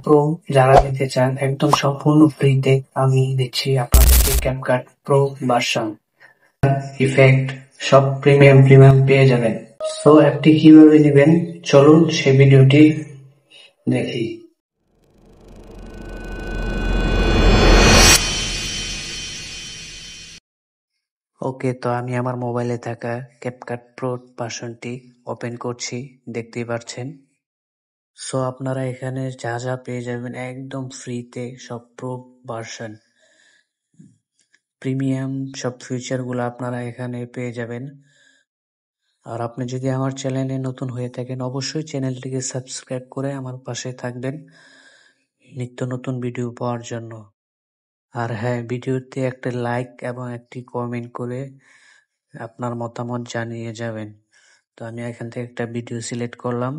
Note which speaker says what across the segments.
Speaker 1: Pro যারা নিতে চান একদম সম্পূর্ণ ফ্রিতে আমি দিচ্ছি আপনাদেরকে ক্যাপকাট প্রো ভার্সন ইফেক্ট সব প্রিমিয়াম পেয়ে যাবেন। সো অ্যাপটি কিভাবে নেবেন চলুন সেই ভিডিওটি দেখি। ওকে, তো আমি আমার মোবাইলে থাকা ক্যাপকাট প্রো ভার্সনটি ওপেন করছি, দেখতেই পাচ্ছেন। সো আপনারা এখানে যা পেয়ে যাবেন একদম ফ্রিতে সব প্রো ভার্সন প্রিমিয়াম সব ফিচারগুলো আপনারা এখানে পেয়ে যাবেন। আর আপনি যদি আমার চ্যানেলে নতুন হয়ে থাকেন অবশ্যই চ্যানেলটিকে সাবস্ক্রাইব করে আমার পাশে থাকবেন নিত্য নতুন ভিডিও পাওয়ার জন্য। আর হ্যাঁ, ভিডিওতে একটা লাইক এবং একটি কমেন্ট করে আপনার মতামত জানিয়ে যাবেন। তো আমি এখান থেকে একটা ভিডিও সিলেক্ট করলাম।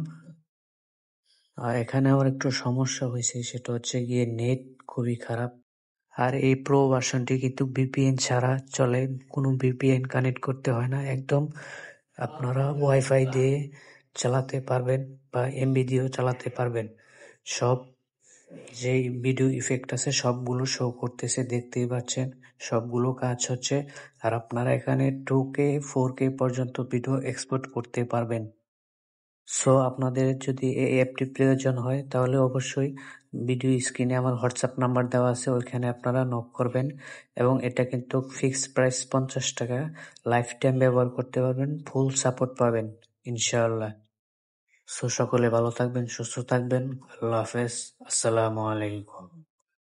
Speaker 1: আর এখানে আমার একটু সমস্যা হয়েছে, সেটা হচ্ছে গিয়ে নেট খুবই খারাপ। আর এই প্রো ভার্সনটি কিন্তু ভিপিএন ছাড়া চলে, কোনো ভিপিএন কানেক্ট করতে হয় না, একদম আপনারা ওয়াইফাই দিয়ে চালাতে পারবেন বা এমবি দিয়েও চালাতে পারবেন। সব যেই ভিডিও ইফেক্ট আছে সবগুলো শো করতেছে, দেখতেই পাচ্ছেন সবগুলো কাজ হচ্ছে। আর আপনারা এখানে 2K 4K পর্যন্ত ভিডিও এক্সপোর্ট করতে পারবেন। সো আপনাদের যদি এই অ্যাপটি প্রয়োজন হয় তাহলে অবশ্যই ভিডিও স্ক্রিনে আমার হোয়াটসঅ্যাপ নাম্বার দেওয়া আছে, ওইখানে আপনারা নক করবেন। এবং এটা কিন্তু ফিক্সড প্রাইস 50 টাকা, লাইফ টাইম ব্যবহার করতে পারবেন, ফুল সাপোর্ট পাবেন ইনশাআল্লাহ। সো সকলে ভালো থাকবেন, সুস্থ থাকবেন, আল্লাহ হাফেজ, আসসালামু আলাইকুম।